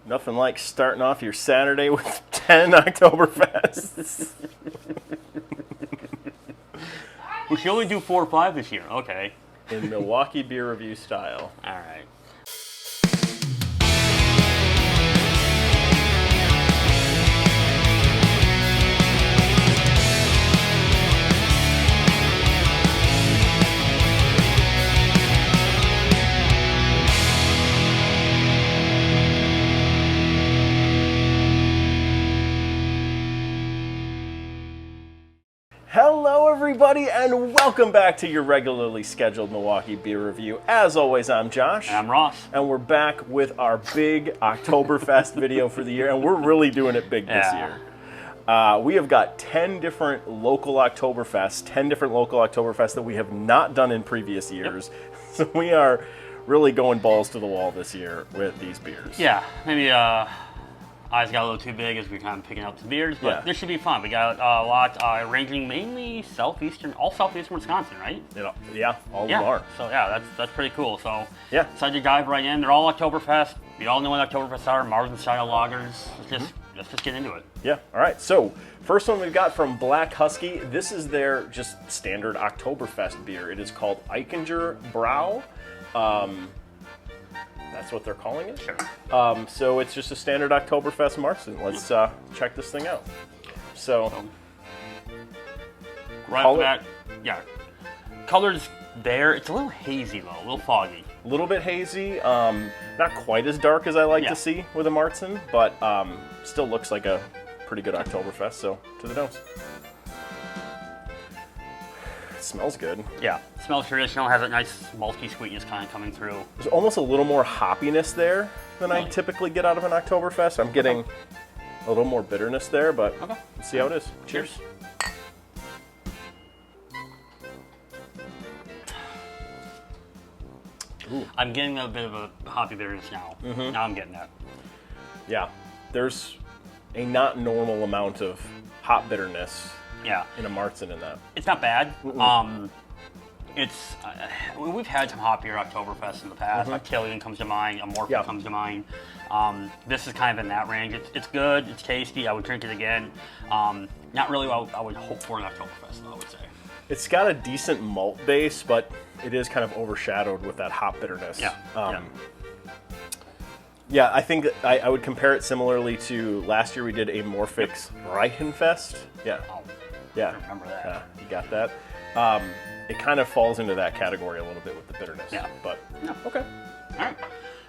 Nothing like starting off your Saturday with 10 Oktoberfests. We should only do 4 or 5 this year. Okay. In Milwaukee Beer Review style. All right. Hello everybody and welcome back to your regularly scheduled Milwaukee Beer Review. As always, I'm Josh. And I'm Ross. And we're back with our big Oktoberfest video for the year, and we're really doing it big this year. We have got 10 different local Oktoberfests, 10 different local Oktoberfests that we have not done in previous years. Yep. So we are really going balls to the wall this year with these beers. Yeah, maybe eyes got a little too big as we're kind of picking up the beers, but this should be fun. We got a lot ranging mainly all southeastern Wisconsin, right? Yeah, all of them are. So yeah, that's pretty cool. So yeah, decided to dive right in. They're all Oktoberfest. We all know what Oktoberfest are, Marzen style lagers. Let's just get into it. Yeah. All right. So first one we've got from Black Husky. This is their just standard Oktoberfest beer. It is called Eichinger Brau. That's what they're calling it. Sure. So it's just a standard Oktoberfest Marzen. Let's check this thing out. So right off the bat, yeah. Color's there. It's a little hazy though, a little foggy. A little bit hazy. Not quite as dark as I like to see with a Marzen, but still looks like a pretty good Oktoberfest. So to the nose. It smells good. Yeah, it smells traditional, has a nice malty sweetness kind of coming through. There's almost a little more hoppiness there than I typically get out of an Oktoberfest. I'm getting a little more bitterness there, but let's see how it is. Cheers. Ooh. I'm getting a bit of a hoppy bitterness now. Now I'm getting that. Yeah, there's a not normal amount of hop bitterness in a Marzen in that. It's not bad. It's we've had some hoppier Oktoberfest in the past. Octillion comes to mind, Amorphic comes to mind. This is kind of in that range. It's good, it's tasty, I would drink it again. Not really what I would hope for an Oktoberfest, though, I would say. It's got a decent malt base, but it is kind of overshadowed with that hop bitterness. Yeah, I think I would compare it similarly to last year we did a Morphix Reichenfest. Yeah. I remember that. You got that. It kind of falls into that category a little bit with the bitterness. Yeah. But, okay. All right.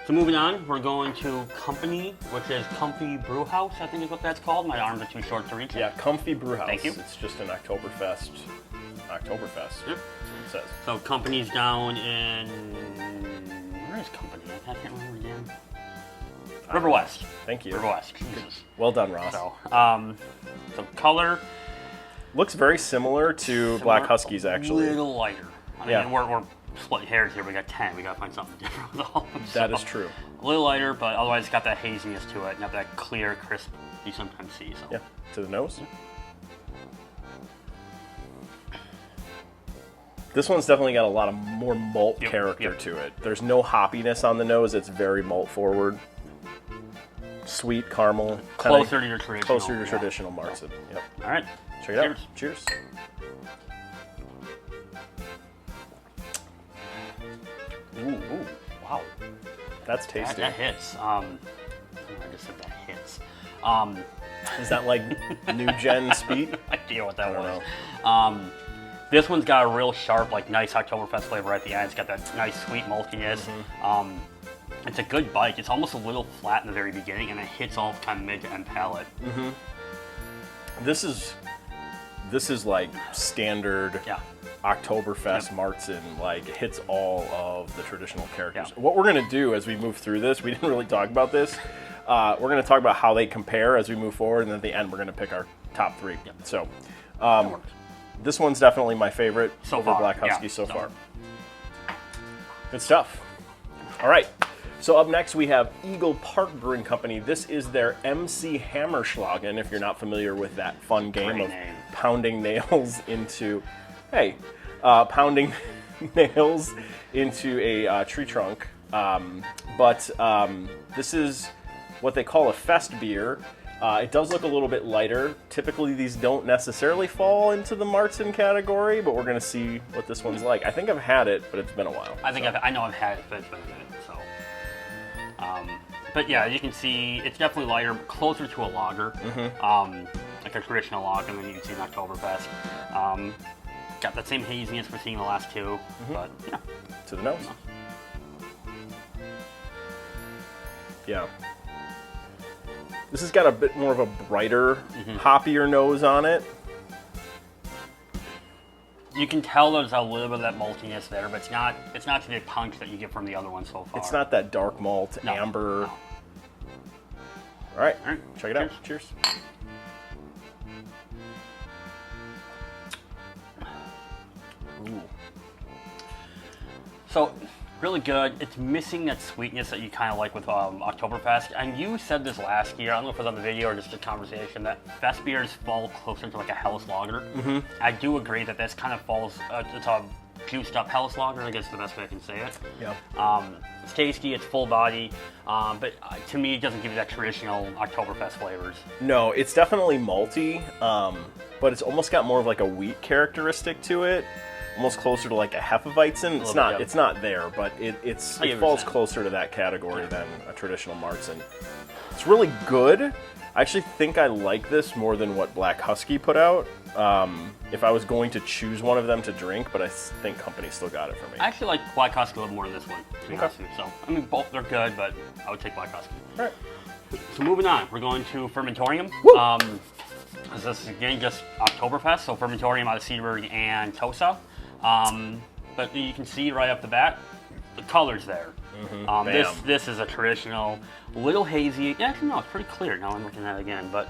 So moving on, we're going to Company, which is Comfy Brewhouse, I think is what that's called. My arms are too short to reach. Yeah, Comfy Brewhouse. Thank you. It's just an Oktoberfest. Yep. That's what it says. So Company's down in, where is Company? I can't remember again. River West. Thank you. River West. Jesus. Well done, Ross. So color looks very similar to Black Huskies, actually. A little lighter. I mean, we're splitting hairs here. We got 10. We got to find something different with all of them. That is true. A little lighter, but otherwise it's got that haziness to it, not that clear, crisp you sometimes see. So. Yeah. To the nose. This one's definitely got a lot of more malt character to it. There's no hoppiness on the nose. It's very malt forward. Sweet caramel. Closer to your traditional. Closer to your traditional Marzen. Yep. All right. Check it out. Cheers. Ooh, wow. That's tasty. That hits. I just said that hits. Is that like new gen speed? I idea what that was. This one's got a real sharp, like nice Oktoberfest flavor at the end. It's got that nice sweet maltiness. It's a good bite. It's almost a little flat in the very beginning, and it hits all kind of mid to end palate. This is like standard Oktoberfest Marzen. Like it hits all of the traditional characters. What we're gonna do as we move through this, we didn't really talk about this. We're gonna talk about how they compare as we move forward, and then at the end we're gonna pick our top 3. So. This one's definitely my favorite over Black Husky so far. Good stuff. All right. So up next we have Eagle Park Brewing Company. This is their MC Hammerschlagen, if you're not familiar with that fun game of pounding nails into, pounding nails into a tree trunk. But this is what they call a fest beer. It does look a little bit lighter. Typically, these don't necessarily fall into the Marzen category, but we're going to see what this one's like. I think I've had it, but it's been a while. I know I've had it, but it's been a minute. So, but yeah, you can see it's definitely lighter, closer to a lager, like a traditional lager than you can see in Oktoberfest. Got that same haziness we're seeing in the last two, but yeah. To the nose. Yeah. This has got a bit more of a brighter, hoppier nose on it. You can tell there's a little bit of that maltiness there, but it's not the big punch that you get from the other one so far. It's not that dark malt, amber. No. All right, check it out. Cheers. Ooh. So, really good. It's missing that sweetness that you kind of like with Oktoberfest. And you said this last year, I don't know if it was on the video or just a conversation, that fest beers fall closer to like a Helles lager. I do agree that this kind of falls, it's a juiced up Helles lager, I guess is the best way I can say it. Yeah. It's tasty, it's full body, but to me it doesn't give you that traditional Oktoberfest flavors. No, it's definitely malty, but it's almost got more of like a wheat characteristic to it. Almost closer to like a Hefeweizen. It's not there, but it falls closer to that category than a traditional Marzen. It's really good. I actually think I like this more than what Black Husky put out. If I was going to choose one of them to drink, but I think Company still got it for me. I actually like Black Husky a little more than this one, to be honest with you. So, I mean, both they're good, but I would take Black Husky. All right. So moving on, we're going to Fermentorium. This is again just Oktoberfest, so Fermentorium out of Cedarburg and Tosa. But you can see right off the bat, the color's there. This is a traditional, little hazy. Actually, no, it's pretty clear. Now I'm looking at it again, but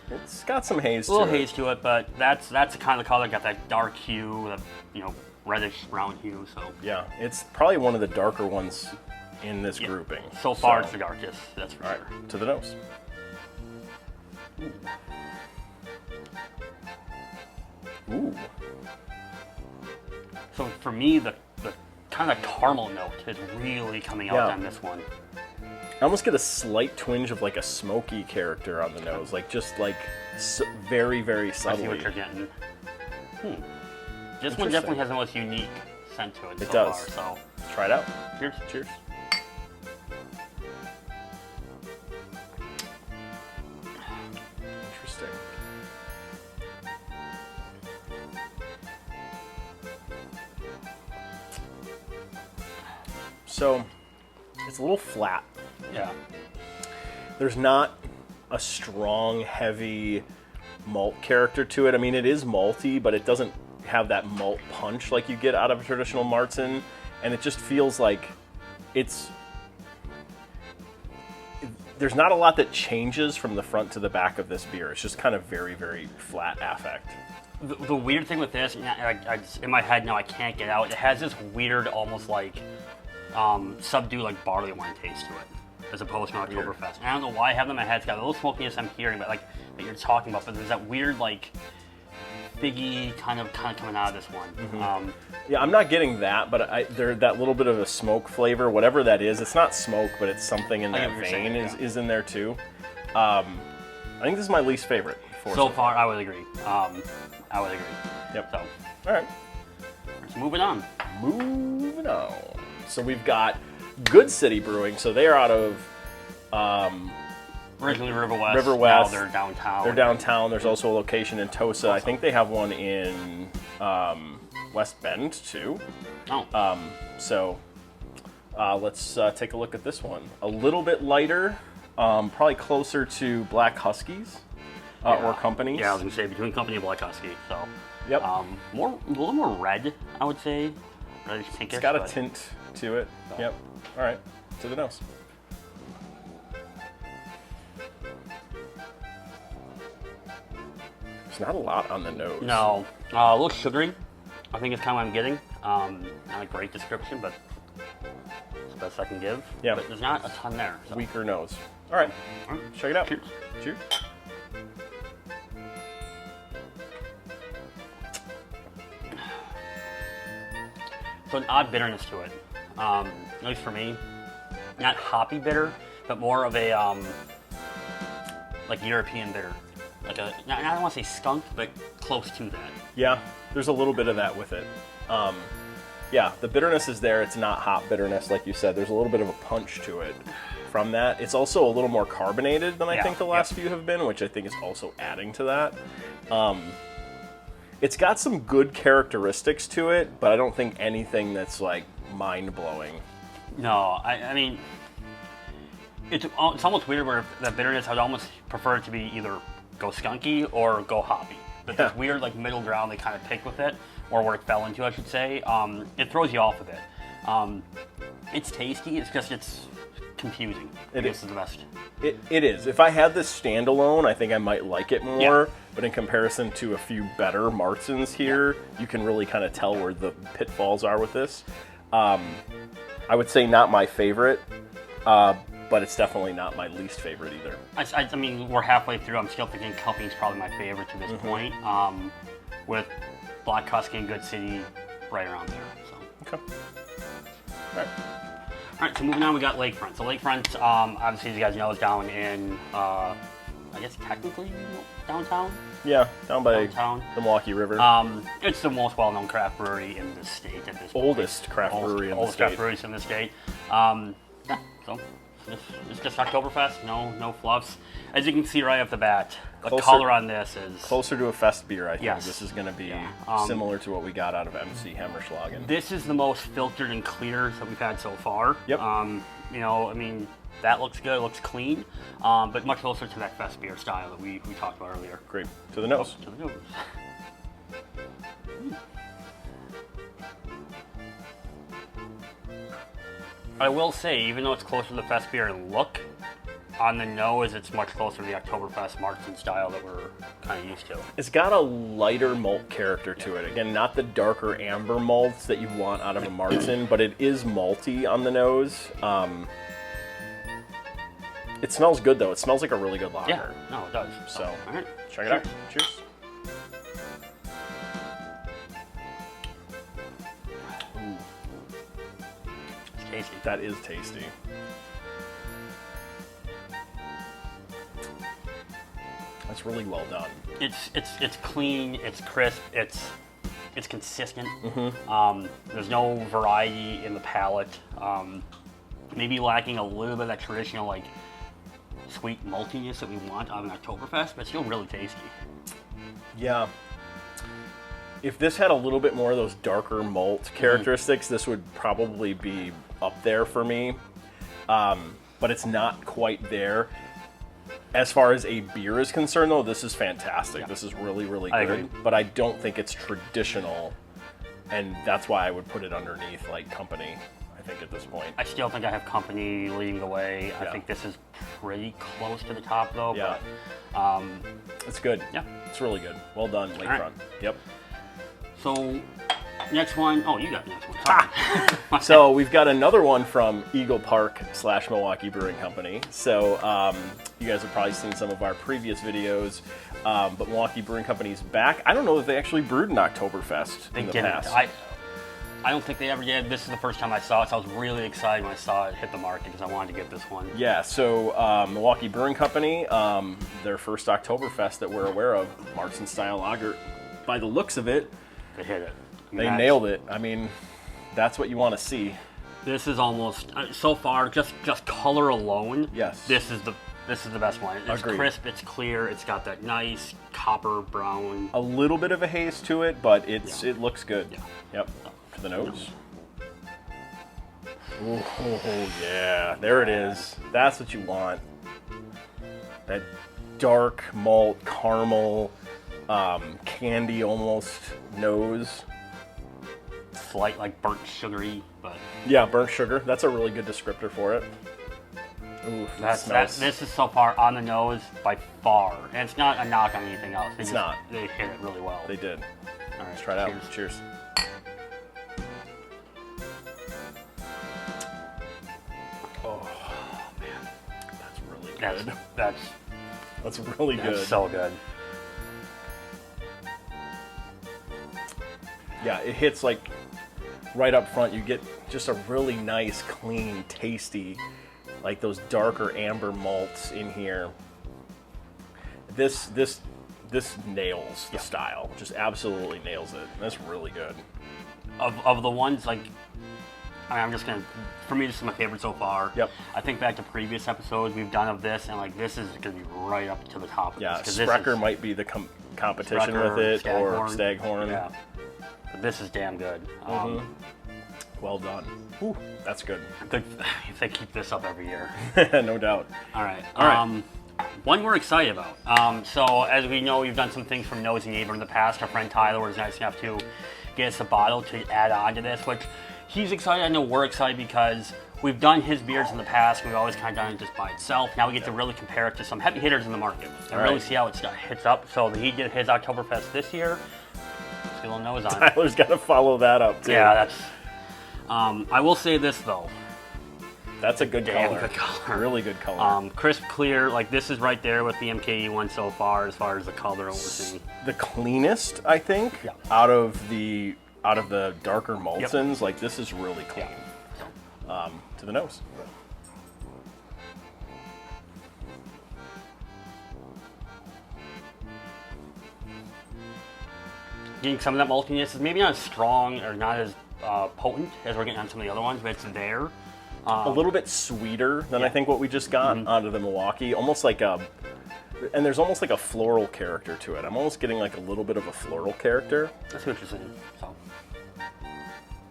it's got some haze. A little haze to it, but that's the kind of color. Got that dark hue, that reddish brown hue. So yeah, it's probably one of the darker ones in this grouping. So far, it's the darkest. That's for sure. Right, to the nose. Ooh. So for me, the kind of caramel note is really coming out on this one. I almost get a slight twinge of like a smoky character on the nose, like just like very, very subtly. I see what you're getting. This one definitely has the most unique scent to it. It so does. Far, so try it out. Cheers. Cheers. Interesting. So it's a little flat. Yeah. There's not a strong, heavy malt character to it. I mean, it is malty, but it doesn't have that malt punch like you get out of a traditional Marzen. And it just feels like there's not a lot that changes from the front to the back of this beer. It's just kind of very, very flat affect. The weird thing with this, in my head now I can't get out, it has this weird, almost like subdued like barley wine taste to it, as opposed to Oktoberfest. And I don't know why I have them in my head. It's got a little smokiness I'm hearing, but like that you're talking about. But there's that weird like figgy kind of coming out of this one. Yeah, I'm not getting that, but there's that little bit of a smoke flavor, whatever that is. It's not smoke, but it's something in that vein is in there too. I think this is my least favorite. So far, I would agree. Yep. So, all right. Let's moving on. Moving on. So we've got Good City Brewing. So they are out of originally River West. River West. Now they're downtown. They're downtown. There's also a location in Tosa. I think they have one in West Bend too. Oh. So let's take a look at this one. A little bit lighter, probably closer to Black Huskies or Companies. Yeah, I was gonna say between Company and Black Husky. So. Yep. A little more red, I would say. Reddish pinkish. It's got a tint to it. So. Yep. All right. To the nose. There's not a lot on the nose. No. A little sugary. I think it's kind of what I'm getting. Not a great description, but it's the best I can give. Yeah. But there's not a ton there. So. Weaker nose. All right. Check it out. Cheers. Cheers. So an odd bitterness to it, at least for me. Not hoppy bitter, but more of a like European bitter. Like a, I don't want to say skunk, but close to that. Yeah, there's a little bit of that with it. Yeah, the bitterness is there. It's not hop bitterness, like you said. There's a little bit of a punch to it from that. It's also a little more carbonated than I think the last few have been, which I think is also adding to that. It's got some good characteristics to it, but I don't think anything that's like mind-blowing. No, I mean, it's almost weird where that bitterness, I'd almost prefer it to be either go skunky or go hoppy. But this weird like middle ground they kind of picked with it, or where it fell into, I should say. It throws you off a bit. It's tasty. It's just it's confusing. This is the best. It is. If I had this standalone, I think I might like it more. But in comparison to a few better Martzens here, you can really kind of tell where the pitfalls are with this. I would say not my favorite, but it's definitely not my least favorite either. I mean, we're halfway through. I'm still thinking Cupping's probably my favorite to this point, with Black Husky and Good City right around there. So. Okay. All right, so moving on, we got Lakefront. So Lakefront, obviously, as you guys know, is down in, I guess technically downtown? Yeah, down by downtown. The Milwaukee River. It's the most well-known craft brewery in the state at this point. Oldest craft brewery in the state. Oldest craft breweries in the state. Yeah, so it's just Oktoberfest, no fluffs. As you can see right off the bat, the color on this is... Closer to a fest beer, I think. Yes. This is going to be similar to what we got out of MC Hammerschlagen. This is the most filtered and clear that we've had so far. Yep. You know, I mean, that looks good, it looks clean, but much closer to that fest beer style that we talked about earlier. Great. To the nose. To the nose. I will say, even though it's closer to the fest beer in look, on the nose, it's much closer to the Oktoberfest Martzen style that we're kind of used to. It's got a lighter malt character to it. Again, not the darker amber malts that you want out of a Martzen, but it is malty on the nose. It smells good, though. It smells like a really good lager. Yeah, no, it does. So, all right. Check it out. Cheers. Ooh. It's tasty. That is tasty. That's really well done. It's clean. It's crisp. It's consistent. There's no variety in the palate. Maybe lacking a little bit of that traditional like sweet maltiness that we want out of an Oktoberfest, but still really tasty. Yeah. If this had a little bit more of those darker malt characteristics, this would probably be up there for me. But it's not quite there. As far as a beer is concerned, though, this is fantastic. Yeah. This is really, really good. But I don't think it's traditional, and that's why I would put it underneath like Company, I think, at this point. I still think I have Company leading the way. Yeah. I think this is pretty close to the top, though. Yeah. But, it's good. Yeah. It's really good. Well done, Lakefront. Right. Yep. So, next one. Oh, you got the next one. Sorry. So we've got another one from Eagle Park / Milwaukee Brewing Company. So you guys have probably seen some of our previous videos, but Milwaukee Brewing Company's back. I don't know if they actually brewed an Oktoberfest in the past. I don't think they ever did. This is the first time I saw it, so I was really excited when I saw it hit the market because I wanted to get this one. Yeah, so Milwaukee Brewing Company, their first Oktoberfest that we're aware of, Martzen style lager. By the looks of it, they hit it. They nailed it. I mean, that's what you want to see. This is almost so far just color alone. Yes. This is the best one. It's Agreed. Crisp. It's clear. It's got that nice copper brown. A little bit of a haze to it, but it looks good. Yeah. Yep. To the nose. Oh yeah, there it is. That's what you want. That dark malt caramel, candy almost nose. Slight like burnt sugary, but yeah, burnt sugar. That's a really good descriptor for it. Ooh, this is so far on the nose by far, and it's not a knock on anything else. It's not. They hit it really well. They did. All right, let's try it out. Cheers. Oh man, that's really good. That's really good. That's so good. Yeah, it hits like right up front. You get just a really nice, clean, tasty, like those darker amber malts in here. This nails the style. Just absolutely nails it. That's really good. Of the ones, like, I'm just gonna, for me, this is my favorite so far. Yep. I think back to previous episodes we've done of this, and like this is gonna be right up to the top of Yeah, this. Sprecher might be the competition Sprecher, with it, Staghorn. or Staghorn. Yeah. But this is damn good. Well done. Ooh, that's good. Good if they keep this up every year. No doubt. All right. All right. One we're excited about. So as we know, we've done some things from Nosy Neighbor in the past. Our friend Tyler was nice enough to get us a bottle to add on to this, which he's excited. I know we're excited because we've done his beers in the past. We've always kind of done it just by itself. Now we get to really compare it to some heavy hitters in the market and really see how it hits up. So he did his Oktoberfest this year. Let's get a little nose on it. Tyler's got to follow that up too. Yeah, that's. I will say this though. That's a good Damn color. good color. Really good color. Crisp, clear. Like this is right there with the MKE one so far, as the color we're seeing. The cleanest, I think, out of the darker Maltons. Like this is really clean. To the nose. Getting some of that maltiness is maybe not as strong or not as potent as we're getting on some of the other ones, but it's there. A little bit sweeter than I think what we just got out of the Milwaukee. Almost like and there's almost like a floral character to it. I'm almost getting like a little bit of a floral character. That's what you're saying. So. All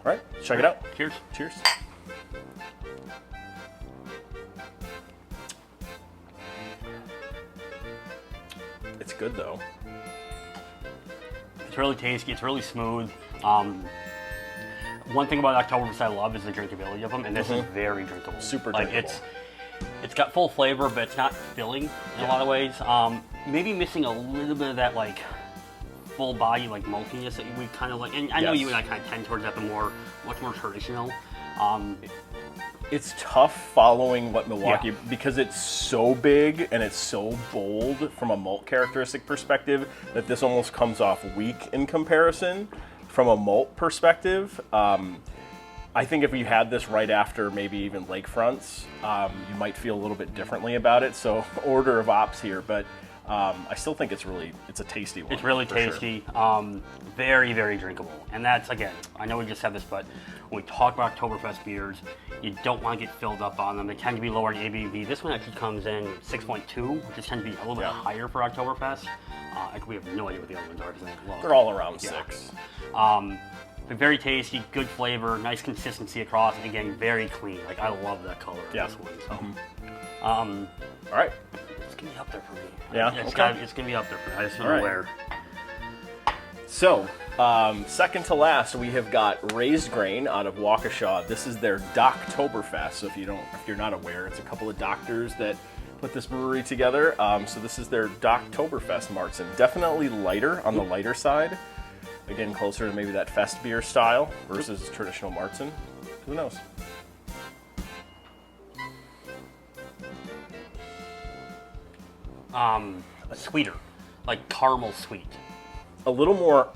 right, check it out. Cheers. Cheers. It's good though. It's really tasty. It's really smooth. One thing about Oktoberfest I love is the drinkability of them, and this is very drinkable. Super like drinkable. It's got full flavor, but it's not filling in a lot of ways. Maybe missing a little bit of that like full body like maltiness that we kind of like. And I know you and I kind of tend towards that, the much more traditional. It's tough following what Milwaukee, because it's so big and it's so bold from a malt characteristic perspective that this almost comes off weak in comparison from a malt perspective. I think if you had this right after maybe even Lakefronts, you might feel a little bit differently about it. So order of ops here, but I still think it's a tasty one. It's really tasty, sure. Very, very drinkable. And that's, again, I know we just said this, but when we talk about Oktoberfest beers, you don't want to get filled up on them. They tend to be lower in ABV. This one actually comes in 6.2, which tends to be a little bit higher for Oktoberfest. We have no idea what the other ones are. They're all around 6. But very tasty, good flavor, nice consistency across, and again, very clean. Like, I love that color of this one. So. All right. It's going to be up there for me. Yeah, it's going to be up there for me. I just don't know where. So, second to last, we have got Raised Grain out of Waukesha. This is their Doktoberfest. So if you're not aware, it's a couple of doctors that put this brewery together. So this is their Doktoberfest Marzen. Definitely lighter, on the lighter side. Again, closer to maybe that fest beer style versus traditional Marzen. Who knows? Sweeter, like caramel sweet. A little more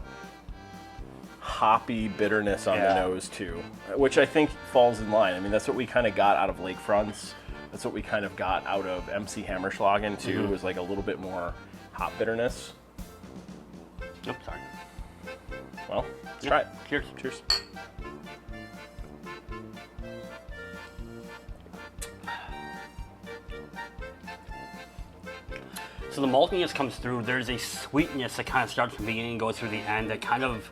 hoppy bitterness on the nose too, which I think falls in line. I mean, that's what we kind of got out of Lakefronts. That's what we kind of got out of MC Hammerschlagen too, was like a little bit more hop bitterness. Oops, sorry. Well, let's try it. Cheers. Cheers. So the maltiness comes through. There's a sweetness that kind of starts from the beginning and goes through the end that kind of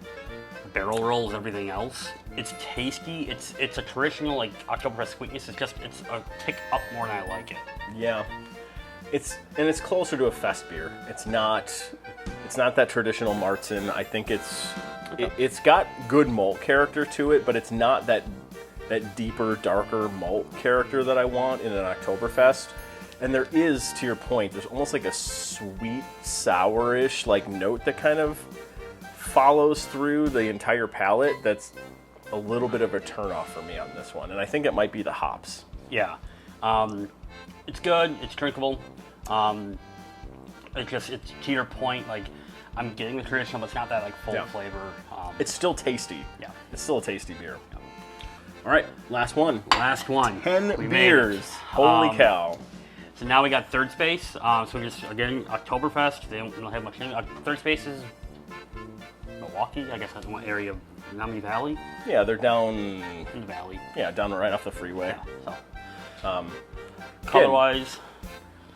barrel rolls everything else. It's tasty. It's a traditional like Oktoberfest sweetness. It's a tick up more than I like it. Yeah. It's closer to a fest beer. It's not that traditional Marzen. I think it's got good malt character to it, but it's not that deeper, darker malt character that I want in an Oktoberfest. And there is, to your point, there's almost like a sweet, sourish like note that kind of follows through the entire palate. That's a little bit of a turnoff for me on this one, and I think it might be the hops. Yeah, it's good. It's drinkable. It's to your point. Like I'm getting the traditional, but it's not that like full flavor. It's still tasty. Yeah, it's still a tasty beer. Yeah. All right, last one. 10 10 beers. Holy cow. So So now we got third space. So just, again, Oktoberfest. They don't have much. Third space is Milwaukee. I guess that's one area of Menominee Valley. Yeah, they're down in the valley. Yeah, down right off the freeway. Yeah, so. Color-wise.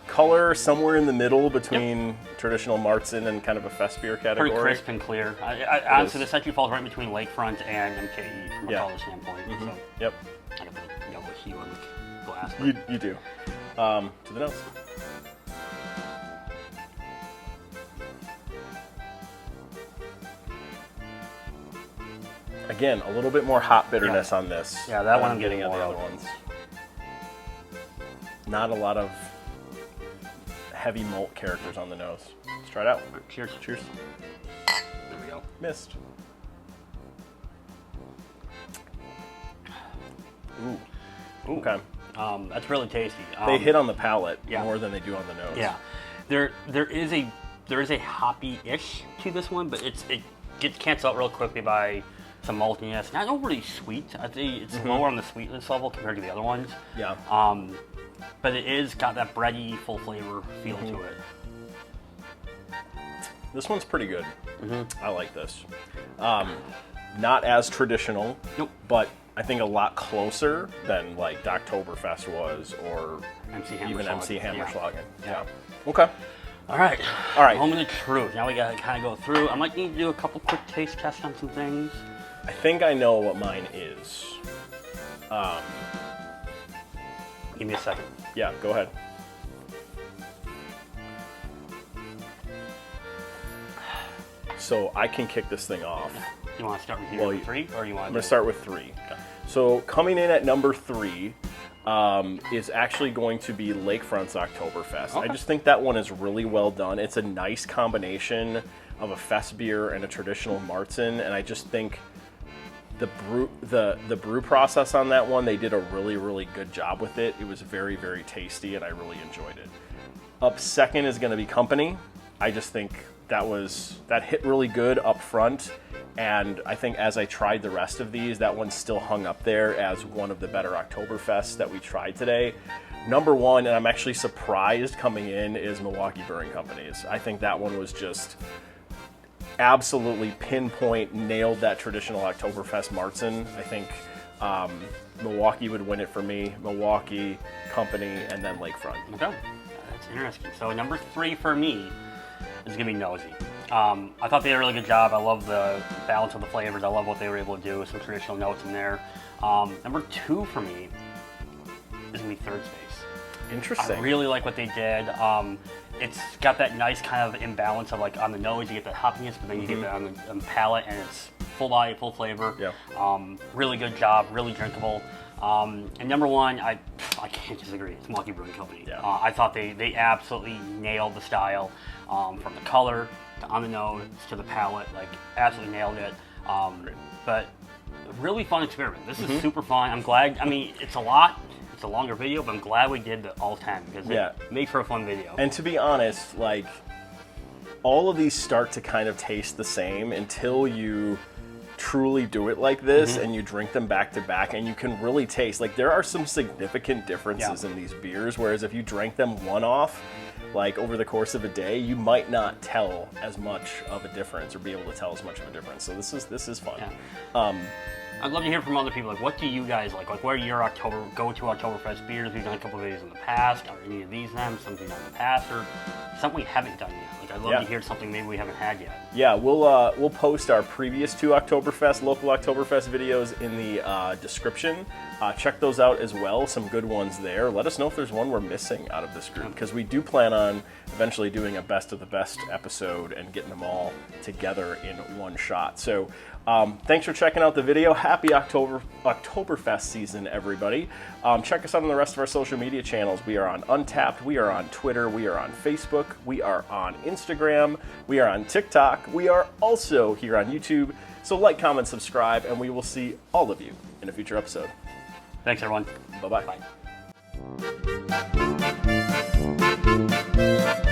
Color somewhere in the middle between traditional Marzen and kind of a fest beer category. Pretty crisp and clear. Honestly, this actually falls right between Lakefront and MKE from a color standpoint. So. Yep. I got the yellow hue on the glass. You do. To the nose. Again, a little bit more hop bitterness on this. Yeah, that one I'm getting on more the other ones. Not a lot of heavy malt characters on the nose. Let's try it out. Cheers. Cheers. There we go. Missed. Ooh. Okay. That's really tasty. They hit on the palate more than they do on the nose. Yeah. There is a hoppy-ish to this one, but it gets canceled out real quickly by some maltiness. Not overly sweet. I'd say it's lower on the sweetness level compared to the other ones. Yeah. But it is got that bready, full flavor feel to it. This one's pretty good. I like this. Not as traditional, but I think a lot closer than like Oktoberfest was, or even MC Hammerschlagen. Yeah. Okay. All right. Moment of truth. Now we gotta kind of go through. I might need to do a couple quick taste tests on some things. I think I know what mine is. Give me a second. Yeah, go ahead. So I can kick this thing off. You want to start with number 3, or you want? I'm going to start with 3. Okay. So coming in at number 3 is actually going to be Lakefront's Oktoberfest. Okay. I just think that one is really well done. It's a nice combination of a fest beer and a traditional Marzen, and I just think the brew process on that one, they did a really good job with it. It was very tasty, and I really enjoyed it. Up second is going to be Company. I just think that hit really good up front, and I think as I tried the rest of these, that one still hung up there as one of the better Oktoberfests that we tried today. Number 1, and I'm actually surprised coming in, is Milwaukee Brewing Company's. I think that one was just absolutely pinpoint, nailed that traditional Oktoberfest Marzen. I think Milwaukee would win it for me. Milwaukee, Company, and then Lakefront. Okay, that's interesting. So number 3 for me is going to be Nosy. I thought they did a really good job. I love the balance of the flavors. I love what they were able to do with some traditional notes in there. Number 2 for me is going to be Third Space. Interesting. I really like what they did. It's got that nice kind of imbalance of like on the nose you get that hoppiness, but then you get that on the palate, and it's full body, full flavor. Yeah. Really good job, really drinkable. And number 1, I can't disagree. It's Milwaukee Brewing Company. Yeah. I thought they absolutely nailed the style, from the color to on the nose to the palate. Like absolutely nailed it. But really fun experiment. This is super fun. I'm glad. I mean, it's a lot. It's a longer video, but I'm glad we did all 10 because it made for a fun video. And to be honest, like all of these start to kind of taste the same until you truly do it like this and you drink them back to back, and you can really taste, like there are some significant differences in these beers, whereas if you drank them one off, like over the course of a day, you might not tell as much of a difference or be able to tell as much of a difference. So this is fun. Yeah. I'd love to hear from other people. Like, what do you guys like? Like, what are your go-to Oktoberfest beers? We've done a couple of videos in the past. Are any of these them? Something done in the past, or something we haven't done yet? Like, I'd love to hear something maybe we haven't had yet. Yeah, we'll post our previous 2 local Oktoberfest videos in the description. Check those out as well. Some good ones there. Let us know if there's one we're missing out of this group, because we do plan on eventually doing a best of the best episode and getting them all together in one shot. So thanks for checking out the video. Happy Oktoberfest season, everybody. Check us out on the rest of our social media channels. We are on Untappd, we are on Twitter, we are on Facebook, we are on Instagram, we are on TikTok, we are also here on YouTube. So like, comment, subscribe, and we will see all of you in a future episode. Thanks, everyone. Bye-bye. Bye.